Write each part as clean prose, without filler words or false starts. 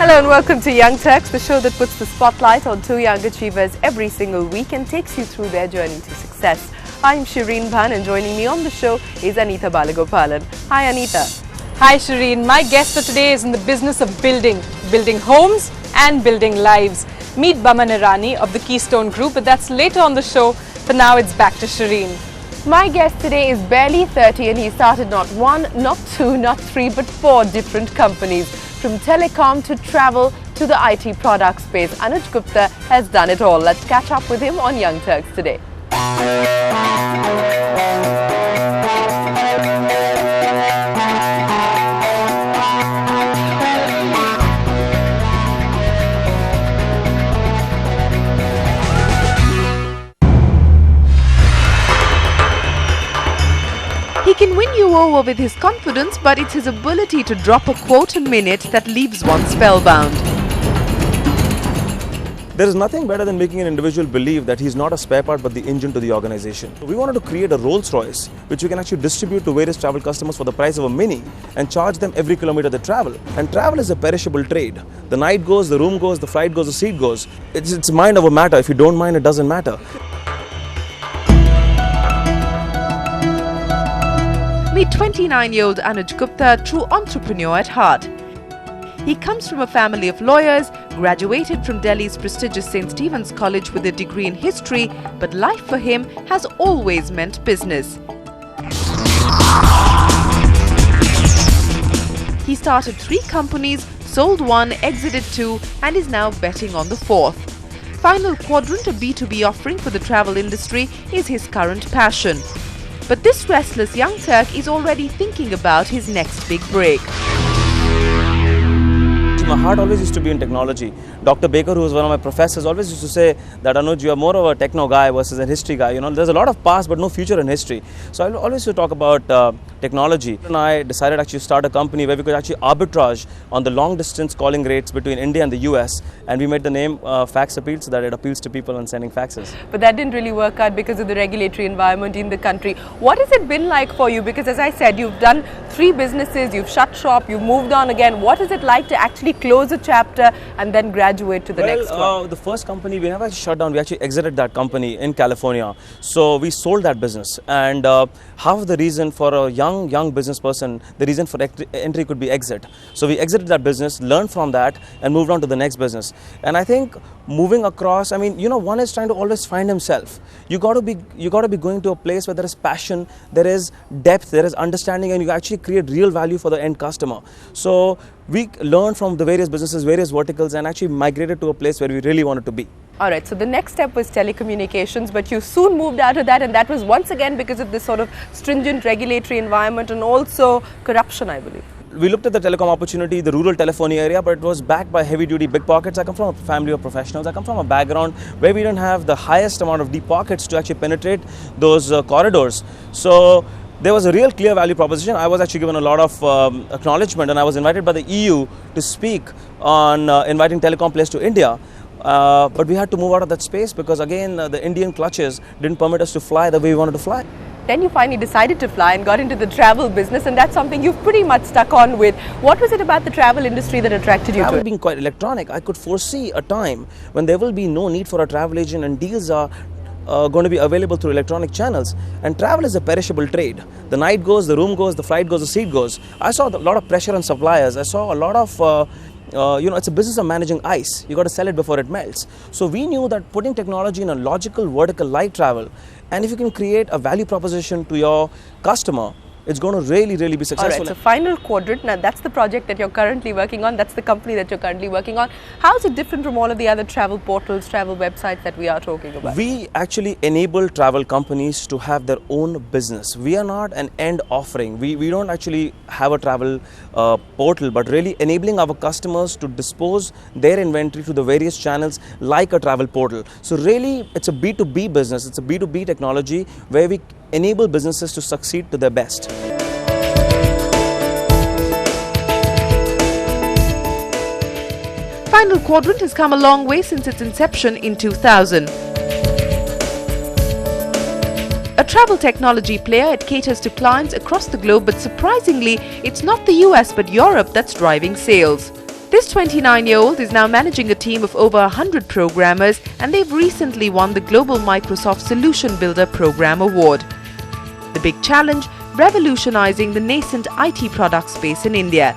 Hello and welcome to Young Turks, the show that puts the spotlight on two young achievers every single week and takes you through their journey to success. I'm Shireen Bhan and joining me on the show is Anita Balagopalan. Hi Anita. Hi Shireen, my guest for today is in the business of building homes and building lives. Meet Baman Irani of the Keystone Group, but that's later on the show. For now, it's back to Shireen. My guest today is barely 30 and he started not one, not two, not three, but four different companies. From telecom to travel to the IT product space, Anuj Gupta has done it all. Let's catch up with him on Young Turks today. He can win you over with his confidence, but it's his ability to drop a quote a minute that leaves one spellbound. There is nothing better than making an individual believe that he's not a spare part but the engine to the organization. We wanted to create a Rolls Royce which we can actually distribute to various travel customers for the price of a Mini and charge them every kilometer they travel. And travel is a perishable trade. The night goes, the room goes, the flight goes, the seat goes. It's mind over matter. If you don't mind, it doesn't matter. Meet 29-year-old Anuj Gupta, a true entrepreneur at heart. He comes from a family of lawyers, graduated from Delhi's prestigious St. Stephen's College with a degree in history, but life for him has always meant business. He started 3 companies, sold 1, exited 2, and is now betting on the 4th. FinalQuadrant, a B2B offering for the travel industry, is his current passion. But this restless young Turk is already thinking about his next big break. My heart always used to be in technology. Dr. Baker, who was one of my professors, always used to say that Anuj, you are more of a techno guy versus a history guy. You know, there's a lot of past but no future in history. So I always used to talk about technology. And I decided actually to start a company where we could actually arbitrage on the long distance calling rates between India and the US. And we made the name Fax Appeal so that it appeals to people when sending faxes. But that didn't really work out because of the regulatory environment in the country. What has it been like for you? Because as I said, you've done 3 businesses, you've shut shop, you've moved on again. What is it like to actually close a chapter and then graduate to the next one? The first company, we never shut down. We actually exited that company in California. So we sold that business. And half of the reason for a young business person, the reason for entry could be exit. So we exited that business, learned from that and moved on to the next business. And I think moving across, I mean, you know, one is trying to always find himself. You got to be going to a place where there is passion, there is depth, there is understanding, and you actually create real value for the end customer. So we learned from the various businesses, various verticals, and actually migrated to a place where we really wanted to be. All right, so the next step was telecommunications, but you soon moved out of that, and that was once again because of this sort of stringent regulatory environment and also corruption, I believe. We looked at the telecom opportunity, the rural telephony area, but it was backed by heavy-duty big pockets. I come from a family of professionals. I come from a background where we don't have the highest amount of deep pockets to actually penetrate those corridors. So there was a real clear value proposition. I was actually given a lot of acknowledgement, and I was invited by the EU to speak on inviting telecom players to India. But we had to move out of that space because, again, the Indian clutches didn't permit us to fly the way we wanted to fly. Then you finally decided to fly and got into the travel business, and that's something you've pretty much stuck on with. What was it about the travel industry that attracted you to it? Travel being quite electronic, I could foresee a time when there will be no need for a travel agent and deals are going to be available through electronic channels. And travel is a perishable trade. The night goes, the room goes, the flight goes, the seat goes. I saw a lot of pressure on suppliers. I saw a lot of it's a business of managing ice. You got to sell it before it melts. So we knew that putting technology in a logical vertical like travel, and if you can create a value proposition to your customer, it's going to really be successful. All right, so FinalQuadrant, now that's the project that you're currently working on. That's the company that you're currently working on. How is it different from all of the other travel portals, travel websites that we are talking about? We actually enable travel companies to have their own business. We are not an end offering. We don't actually have a travel portal, but really enabling our customers to dispose their inventory to the various channels like a travel portal. So really, it's a B2B business. It's a B2B technology where we enable businesses to succeed to their best. FinalQuadrant has come a long way since its inception in 2000. A travel technology player, it caters to clients across the globe, but surprisingly, it's not the US but Europe that's driving sales. This 29-year-old is now managing a team of over 100 programmers, and they've recently won the Global Microsoft Solution Builder Program Award. The big challenge: revolutionizing the nascent IT product space in India.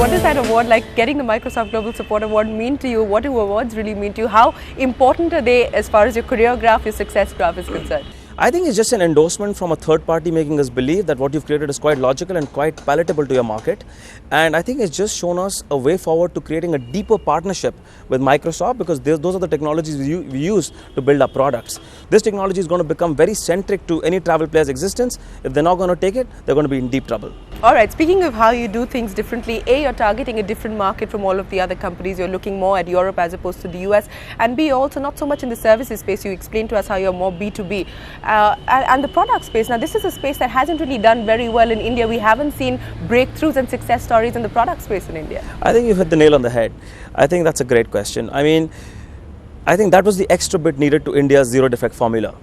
What does that award, like getting the Microsoft Global Support Award, mean to you? What do awards really mean to you? How important are they as far as your career graph, your success graph is concerned? I think it's just an endorsement from a third party making us believe that what you've created is quite logical and quite palatable to your market. And I think it's just shown us a way forward to creating a deeper partnership with Microsoft, because those are the technologies we use to build our products. This technology is going to become very centric to any travel player's existence. If they're not going to take it, they're going to be in deep trouble. Alright, speaking of how you do things differently, A, you're targeting a different market from all of the other companies. You're looking more at Europe as opposed to the US. And B, also not so much in the services space. You explained to us how you're more B2B. And the product space, now this is a space that hasn't really done very well in India. We haven't seen breakthroughs and success stories in the product space in India. I think you've hit the nail on the head. I think that's a great question. I mean, I think that was the extra bit needed to India's zero defect formula.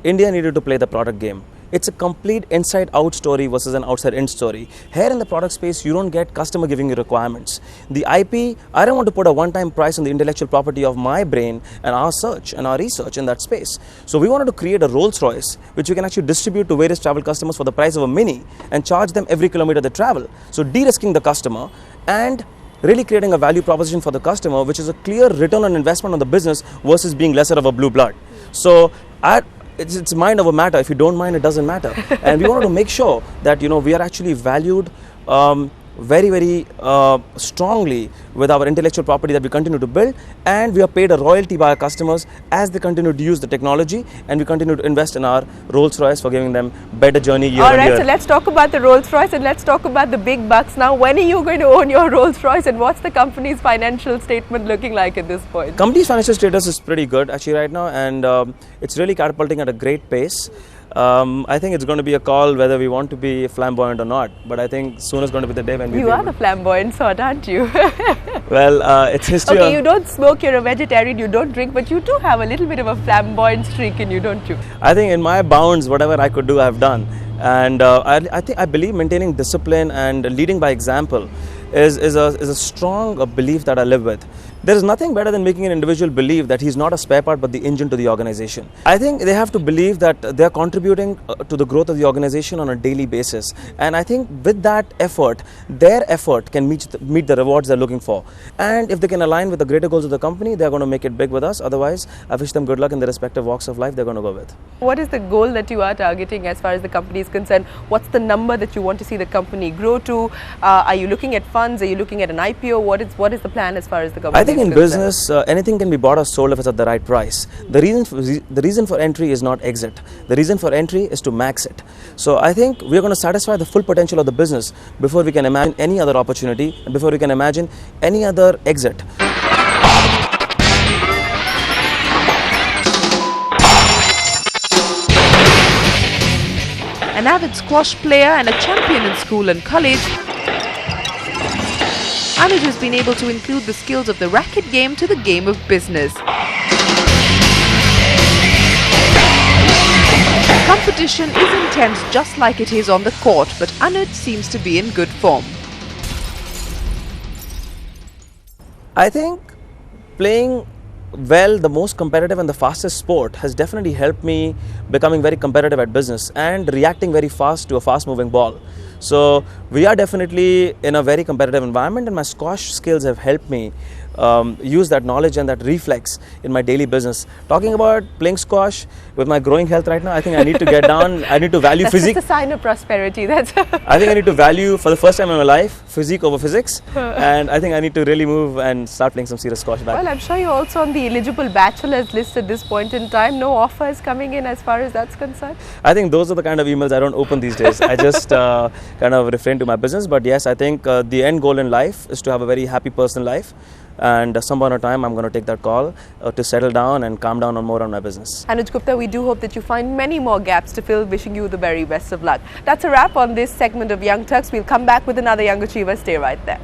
India needed to play the product game. It's a complete inside out story versus an outside in story. Here in the product space, you don't get customer giving you requirements. The IP, I don't want to put a one-time price on the intellectual property of my brain and our search and our research in that space. So we wanted to create a Rolls Royce, which we can actually distribute to various travel customers for the price of a Mini and charge them every kilometer they travel. So de-risking the customer and really creating a value proposition for the customer, which is a clear return on investment on the business versus being lesser of a blue blood. So it's mind over matter. If you don't mind, it doesn't matter. And we wanted to make sure that we are actually valued very strongly with our intellectual property that we continue to build, and we are paid a royalty by our customers as they continue to use the technology, and we continue to invest in our Rolls Royce for giving them better journey year on year. Alright, so let's talk about the Rolls Royce and let's talk about the big bucks now. When are you going to own your Rolls Royce, and what's the company's financial statement looking like at this point? Company's financial status is pretty good actually right now, and it's really catapulting at a great pace. I think it's going to be a call whether we want to be flamboyant or not, but I think soon is going to be the day when we... You are the flamboyant sort, aren't you? Well, it's history. Okay, you don't smoke, you're a vegetarian, you don't drink, but you do have a little bit of a flamboyant streak in you, don't you? I think in my bounds, whatever I could do, I've done. And I believe maintaining discipline and leading by example is a strong belief that I live with. There is nothing better than making an individual believe that he's not a spare part but the engine to the organization. I think they have to believe that they're contributing to the growth of the organization on a daily basis. And I think with that effort, their effort can meet the rewards they're looking for. And if they can align with the greater goals of the company, they're going to make it big with us. Otherwise, I wish them good luck in their respective walks of life they're going to go with. What is the goal that you are targeting as far as the company is concerned? What's the number that you want to see the company grow to? Are you looking at funds? Are you looking at an IPO? What is the plan as far as the company I think in business, anything can be bought or sold if it's at the right price. The reason for entry is not exit. The reason for entry is to max it. So I think we're going to satisfy the full potential of the business before we can imagine any other opportunity and before we can imagine any other exit. An avid squash player and a champion in school and college, Anuj has been able to include the skills of the racket game to the game of business. Competition is intense just like it is on the court, but Anuj seems to be in good form. I think playing well the most competitive and the fastest sport has definitely helped me becoming very competitive at business and reacting very fast to a fast moving ball. So we are definitely in a very competitive environment, and my squash skills have helped me use that knowledge and that reflex in my daily business. Talking about playing squash with my growing health right now, I think I need to get down. I need to value physique. That's a sign of prosperity. I think I need to value for the first time in my life physique over physics, and I think I need to really move and start playing some serious squash back. Well, I'm sure you're also on the eligible bachelor's list at this point in time. No offers coming in as far as that's concerned? I think those are the kind of emails I don't open these days. I just kind of refrain to my business. But yes, I think the end goal in life is to have a very happy personal life. And some point of time, I'm going to take that call to settle down and calm down more on my business. Anuj Gupta, we do hope that you find many more gaps to fill. Wishing you the very best of luck. That's a wrap on this segment of Young Turks. We'll come back with another Young Achiever. Stay right there.